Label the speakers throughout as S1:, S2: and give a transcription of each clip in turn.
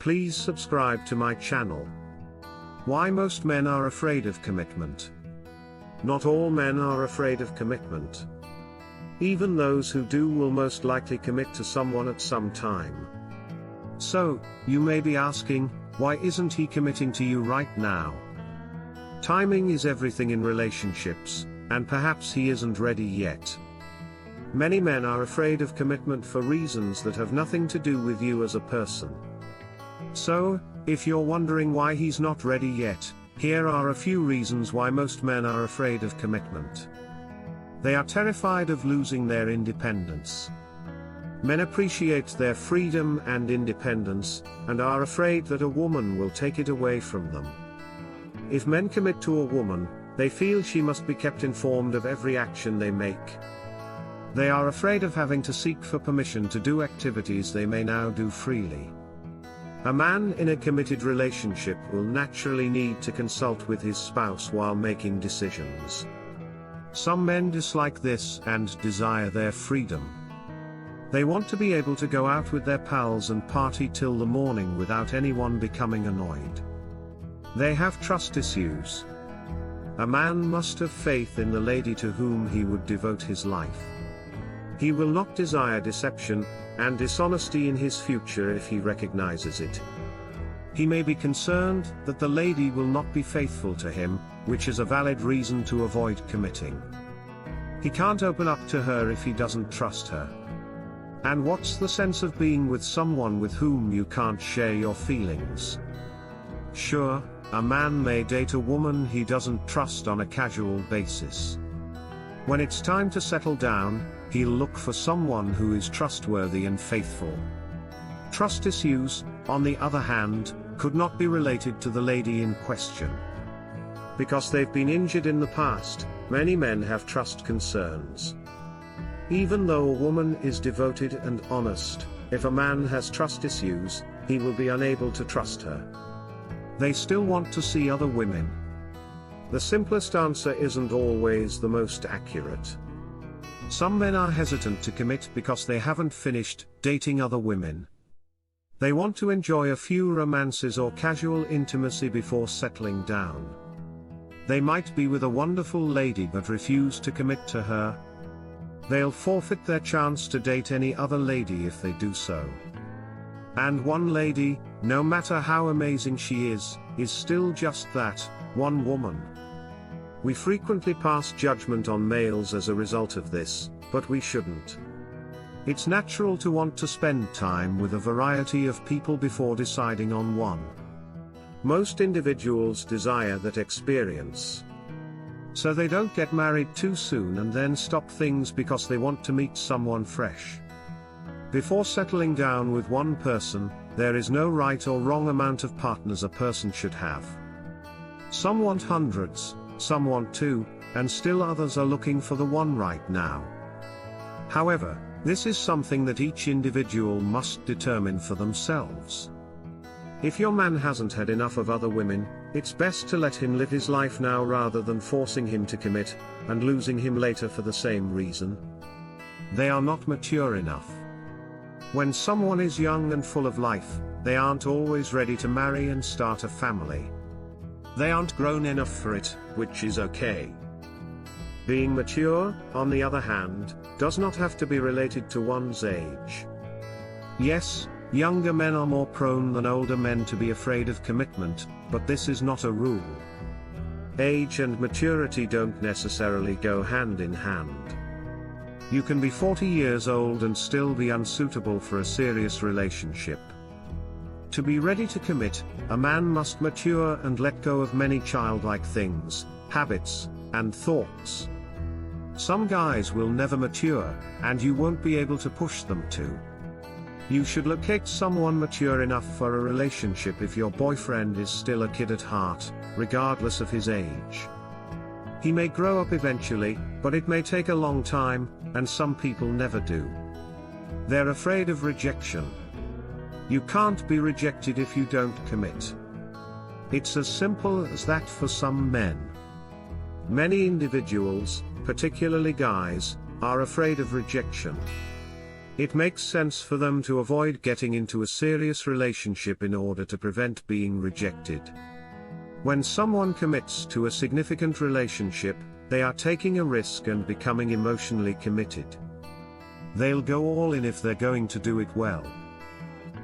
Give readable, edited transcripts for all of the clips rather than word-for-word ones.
S1: Please subscribe to my channel. Why most men are afraid of commitment. Not all men are afraid of commitment. Even those who do will most likely commit to someone at some time. So, you may be asking, why isn't he committing to you right now? Timing is everything in relationships, and perhaps he isn't ready yet. Many men are afraid of commitment for reasons that have nothing to do with you as a person. So, if you're wondering why he's not ready yet, here are a few reasons why most men are afraid of commitment. They are terrified of losing their independence. Men appreciate their freedom and independence, and are afraid that a woman will take it away from them. If men commit to a woman, they feel she must be kept informed of every action they make. They are afraid of having to seek for permission to do activities they may now do freely. A man in a committed relationship will naturally need to consult with his spouse while making decisions. Some men dislike this and desire their freedom. They want to be able to go out with their pals and party till the morning without anyone becoming annoyed. They have trust issues. A man must have faith in the lady to whom he would devote his life. He will not desire deception and dishonesty in his future if he recognizes it. He may be concerned that the lady will not be faithful to him, which is a valid reason to avoid committing. He can't open up to her if he doesn't trust her. And what's the sense of being with someone with whom you can't share your feelings? Sure, a man may date a woman he doesn't trust on a casual basis. When it's time to settle down, he'll look for someone who is trustworthy and faithful. Trust issues, on the other hand, could not be related to the lady in question. Because they've been injured in the past, many men have trust concerns. Even though a woman is devoted and honest, if a man has trust issues, he will be unable to trust her. They still want to see other women. The simplest answer isn't always the most accurate. Some men are hesitant to commit because they haven't finished dating other women. They want to enjoy a few romances or casual intimacy before settling down. They might be with a wonderful lady but refuse to commit to her. They'll forfeit their chance to date any other lady if they do so. And one lady, no matter how amazing she is still just that, one woman. We frequently pass judgment on males as a result of this, but we shouldn't. It's natural to want to spend time with a variety of people before deciding on one. Most individuals desire that experience. So they don't get married too soon and then stop things because they want to meet someone fresh. Before settling down with one person, there is no right or wrong amount of partners a person should have. Some want hundreds, some want two, and still others are looking for the one right now. However, this is something that each individual must determine for themselves. If your man hasn't had enough of other women, it's best to let him live his life now rather than forcing him to commit, and losing him later for the same reason. They are not mature enough. When someone is young and full of life, they aren't always ready to marry and start a family. They aren't grown enough for it, which is okay. Being mature, on the other hand, does not have to be related to one's age. Yes, younger men are more prone than older men to be afraid of commitment, but this is not a rule. Age and maturity don't necessarily go hand in hand. You can be 40 years old and still be unsuitable for a serious relationship. To be ready to commit, a man must mature and let go of many childlike things, habits, and thoughts. Some guys will never mature, and you won't be able to push them to. You should locate someone mature enough for a relationship if your boyfriend is still a kid at heart, regardless of his age. He may grow up eventually, but it may take a long time, and some people never do. They're afraid of rejection. You can't be rejected if you don't commit. It's as simple as that for some men. Many individuals, particularly guys, are afraid of rejection. It makes sense for them to avoid getting into a serious relationship in order to prevent being rejected. When someone commits to a significant relationship, they are taking a risk and becoming emotionally committed. They'll go all in if they're going to do it well.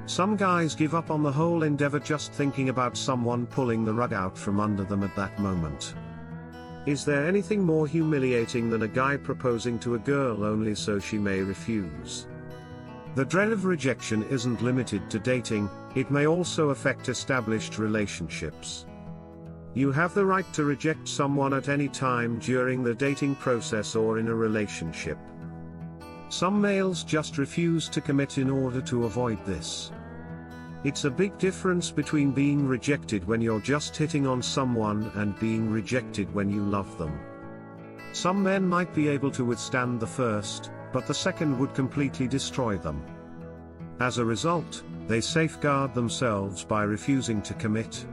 S1: Some guys give up on the whole endeavor just thinking about someone pulling the rug out from under them at that moment. Is there anything more humiliating than a guy proposing to a girl only so she may refuse? The dread of rejection isn't limited to dating, it may also affect established relationships. You have the right to reject someone at any time during the dating process or in a relationship. Some males just refuse to commit in order to avoid this. It's a big difference between being rejected when you're just hitting on someone and being rejected when you love them. Some men might be able to withstand the first, but the second would completely destroy them. As a result, they safeguard themselves by refusing to commit.